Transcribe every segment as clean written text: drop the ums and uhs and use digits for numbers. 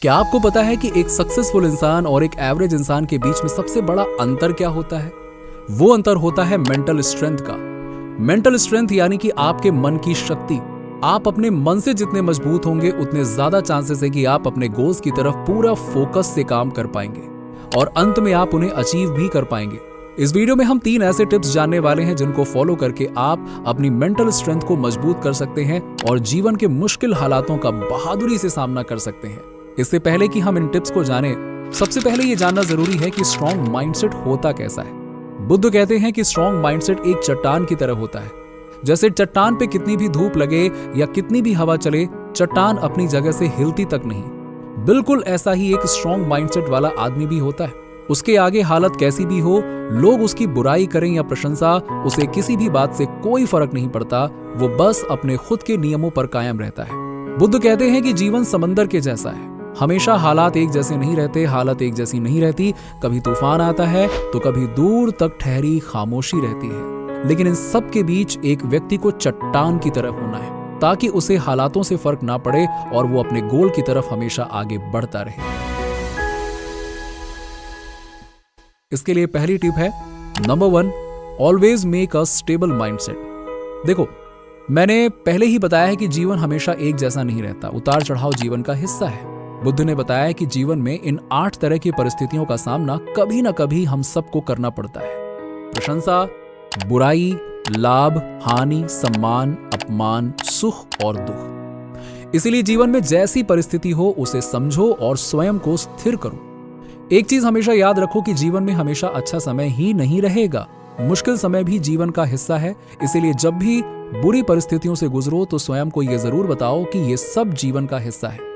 क्या आपको पता है कि एक सक्सेसफुल इंसान और एक एवरेज इंसान के बीच में सबसे बड़ा अंतर क्या होता है? वो अंतर होता है मेंटल स्ट्रेंथ का। मेंटल स्ट्रेंथ यानी कि आपके मन की शक्ति। आप अपने मन से जितने मजबूत होंगे उतने ज्यादा चांसेस है कि आप अपने गोल्स की तरफ पूरा फोकस से काम कर पाएंगे और अंत में आप उन्हें अचीव भी कर पाएंगे। इस वीडियो में हम 3 ऐसे टिप्स जानने वाले हैं जिनको फॉलो करके आप अपनी मेंटल स्ट्रेंथ को मजबूत कर सकते हैं और जीवन के मुश्किल हालातों का बहादुरी से सामना कर सकते हैं। इससे पहले कि हम इन टिप्स को जाने, सबसे पहले ये जानना जरूरी है कि स्ट्रॉन्ग माइंडसेट होता कैसा है। बुद्ध कहते हैं कि स्ट्रॉन्ग माइंडसेट एक चट्टान की तरह होता है। जैसे चट्टान पे कितनी भी धूप लगे या कितनी भी हवा चले, चट्टान अपनी जगह से हिलती तक नहीं। बिल्कुल ऐसा ही एक स्ट्रॉन्ग माइंडसेट वाला आदमी भी होता है। उसके आगे हालत कैसी भी हो, लोग उसकी बुराई करें या प्रशंसा, उसे किसी भी बात से कोई फर्क नहीं पड़ता। वो बस अपने खुद के नियमों पर कायम रहता है। बुद्ध कहते हैं कि जीवन समंदर के जैसा है। हमेशा हालात एक जैसे नहीं रहते, हालत एक जैसी नहीं रहती। कभी तूफान आता है तो कभी दूर तक ठहरी खामोशी रहती है। लेकिन इन सब के बीच एक व्यक्ति को चट्टान की तरह होना है ताकि उसे हालातों से फर्क ना पड़े और वो अपने गोल की तरफ हमेशा आगे बढ़ता रहे। इसके लिए पहली टिप है number 1, always make a stable mindset. देखो, मैंने पहले ही बताया है कि जीवन हमेशा एक जैसा नहीं रहता। उतार चढ़ाव जीवन का हिस्सा है। बुद्ध ने बताया कि जीवन में इन 8 तरह की परिस्थितियों का सामना कभी ना कभी हम सबको करना पड़ता है। प्रशंसा, बुराई, लाभ, हानि, सम्मान, अपमान, सुख और दुख। इसीलिए जीवन में जैसी परिस्थिति हो उसे समझो और स्वयं को स्थिर करो। एक चीज हमेशा याद रखो कि जीवन में हमेशा अच्छा समय ही नहीं रहेगा। मुश्किल समय भी जीवन का हिस्सा है। इसीलिए जब भी बुरी परिस्थितियों से गुजरो तो स्वयं को यह जरूर बताओ कि ये सब जीवन का हिस्सा है।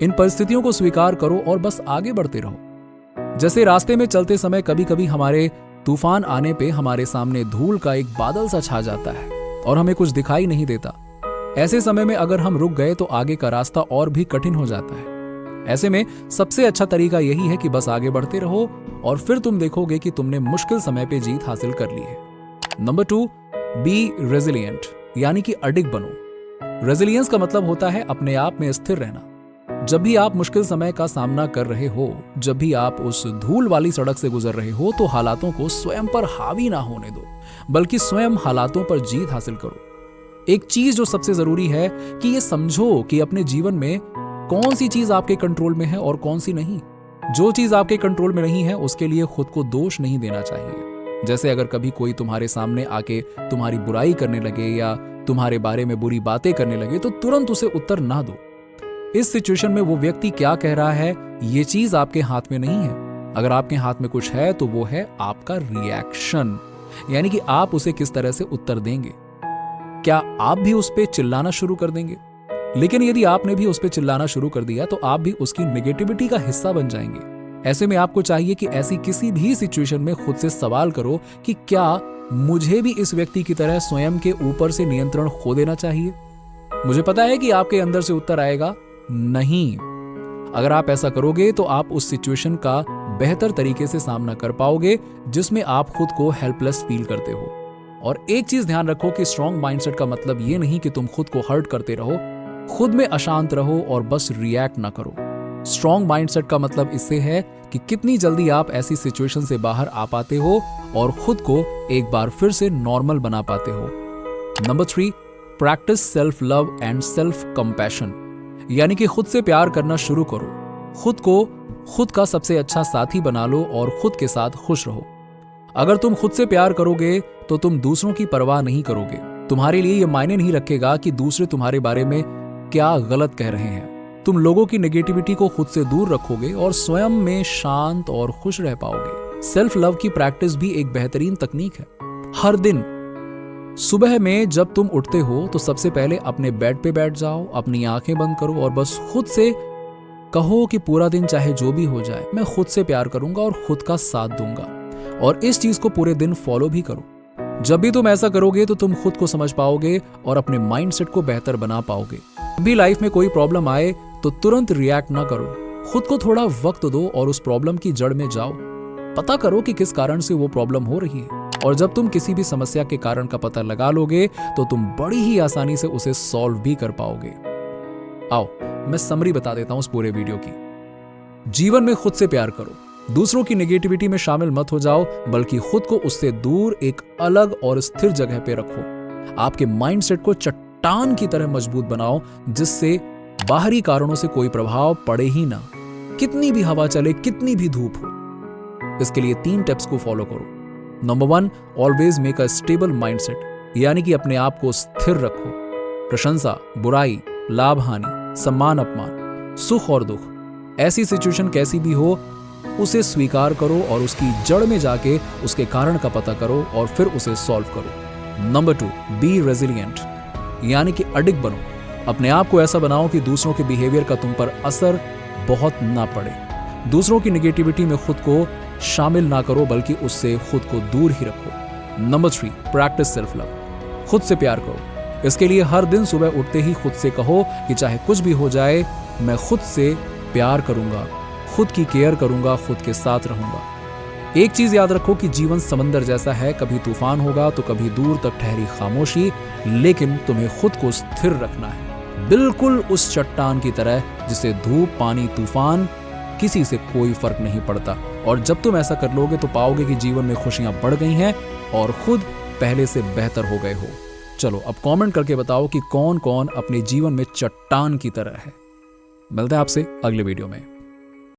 इन परिस्थितियों को स्वीकार करो और बस आगे बढ़ते रहो। जैसे रास्ते में चलते समय कभी कभी हमारे तूफान आने पे हमारे सामने धूल का एक बादल सा छा जाता है और हमें कुछ दिखाई नहीं देता। ऐसे समय में अगर हम रुक गए तो आगे का रास्ता और भी कठिन हो जाता है। ऐसे में सबसे अच्छा तरीका यही है कि बस आगे बढ़ते रहो और फिर तुम देखोगे कि तुमने मुश्किल समय पे जीत हासिल कर ली है। नंबर 2, बी रेजिलिएंट, यानी कि अडिग बनो। रेजिलियंस का मतलब होता है अपने आप में स्थिर रहना। जब भी आप मुश्किल समय का सामना कर रहे हो, जब भी आप उस धूल वाली सड़क से गुजर रहे हो, तो हालातों को स्वयं पर हावी ना होने दो, बल्कि स्वयं हालातों पर जीत हासिल करो। एक चीज जो सबसे जरूरी है कि ये समझो कि अपने जीवन में कौन सी चीज आपके कंट्रोल में है और कौन सी नहीं। जो चीज आपके कंट्रोल में नहीं है उसके लिए खुद को दोष नहीं देना चाहिए। जैसे अगर कभी कोई तुम्हारे सामने आके तुम्हारी बुराई करने लगे या तुम्हारे बारे में बुरी बातें करने लगे तो तुरंत उसे उत्तर ना दो। इस सिचुएशन में वो व्यक्ति क्या कह रहा है ये चीज आपके हाथ में नहीं है। अगर आपके हाथ में कुछ है तो वो है आपका रिएक्शन, यानी कि आप उसे किस तरह से उत्तर देंगे। क्या आप भी उस पर चिल्लाना शुरू कर देंगे? लेकिन यदि आपने भी उस पर चिल्लाना शुरू कर दिया तो आप भी उसकी नेगेटिविटी का हिस्सा बन जाएंगे। ऐसे में आपको चाहिए कि ऐसी किसी भी सिचुएशन में खुद से सवाल करो कि क्या मुझे भी इस व्यक्ति की तरह स्वयं के ऊपर से नियंत्रण खो देना चाहिए? मुझे पता है कि आपके अंदर से उत्तर आएगा नहीं। अगर आप ऐसा करोगे तो आप उस सिचुएशन का बेहतर तरीके से सामना कर पाओगे जिसमें आप खुद को हेल्पलेस फील करते हो। और एक चीज ध्यान रखो कि स्ट्रॉन्ग माइंडसेट का मतलब ये नहीं कि तुम खुद को हर्ट करते रहो, खुद में अशांत रहो और बस रिएक्ट ना करो। स्ट्रॉन्ग माइंडसेट का मतलब इससे है कि कितनी जल्दी आप ऐसी सिचुएशन से बाहर आ पाते हो और खुद को एक बार फिर से नॉर्मल बना पाते हो। Number 3, practice self love and self compassion, यानी कि खुद से प्यार करना शुरू करो। खुद को खुद का सबसे अच्छा साथी बना लो और खुद के साथ खुश रहो। अगर तुम खुद से प्यार करोगे तो तुम दूसरों की परवाह नहीं करोगे। तुम्हारे लिए यह मायने नहीं रखेगा कि दूसरे तुम्हारे बारे में क्या गलत कह रहे हैं। तुम लोगों की नेगेटिविटी को खुद से दूर रखोगे और स्वयं में शांत और खुश रह पाओगे। सेल्फ लव की प्रैक्टिस भी एक बेहतरीन तकनीक है। हर दिन सुबह में जब तुम उठते हो तो सबसे पहले अपने बेड पे बैठ जाओ, अपनी आंखें बंद करो और बस खुद से कहो कि पूरा दिन चाहे जो भी हो जाए मैं खुद से प्यार करूंगा और खुद का साथ दूंगा। और इस चीज को पूरे दिन फॉलो भी करो। जब भी तुम ऐसा करोगे तो तुम खुद को समझ पाओगे और अपने माइंडसेट को बेहतर बना पाओगे। जब भी लाइफ में कोई प्रॉब्लम आए तो तुरंत रिएक्ट ना करो। खुद को थोड़ा वक्त दो और उस प्रॉब्लम की जड़ में जाओ। पता करो कि किस कारण से वो प्रॉब्लम हो रही है। और जब तुम किसी भी समस्या के कारण का पता लगा लोगे तो तुम बड़ी ही आसानी से उसे सॉल्व भी कर पाओगे। आओ मैं समरी बता देता हूं उस पूरे वीडियो की। जीवन में खुद से प्यार करो, दूसरों की नेगेटिविटी में शामिल मत हो जाओ, बल्कि खुद को उससे दूर एक अलग और स्थिर जगह पे रखो। आपके माइंडसेट को चट्टान की तरह मजबूत बनाओ, जिससे बाहरी कारणों से कोई प्रभाव पड़े ही ना, कितनी भी हवा चले, कितनी भी धूप हो। इसके लिए 3 टिप्स को फॉलो करो। Number 1, always make a stable mindset, यानी कि अपने आप को स्थिर रखो। प्रशंसा, बुराई, लाभ हानि, सम्मान अपमान, सुख और दुख, ऐसी सिचुएशन कैसी भी हो, उसे स्वीकार करो और उसकी जड़ में जाके उसके कारण का पता करो और फिर उसे सॉल्व करो। नंबर 2, बी रेजिलिएंट, यानी कि अडिग बनो। अपने आप को ऐसा बनाओ कि दूसरों के बिहेवियर का तुम पर असर बहुत ना पड़े। दूसरों की नेगेटिविटी में खुद को शामिल ना करो, बल्कि उससे खुद को दूर ही रखो। नंबर 3, प्रैक्टिस सेल्फ लव, खुद से प्यार करो। इसके लिए हर दिन सुबह उठते ही खुद से कहो कि चाहे कुछ भी हो जाए, मैं खुद से प्यार करूंगा, खुद की केयर करूंगा, खुद के साथ रहूंगा। एक चीज याद रखो कि जीवन समंदर जैसा है, कभी तूफान होगा तो कभी दूर तक ठहरी खामोशी, लेकिन तुम्हें खुद को स्थिर रखना है, बिल्कुल उस चट्टान की तरह जिसे धूप, पानी, तूफान किसी से कोई फर्क नहीं पड़ता। और जब तुम ऐसा कर लोगे तो पाओगे कि जीवन में खुशियां बढ़ गई हैं और खुद पहले से बेहतर हो गए हो। चलो अब कमेंट करके बताओ कि कौन कौन अपने जीवन में चट्टान की तरह है। मिलते हैं आपसे अगले वीडियो में।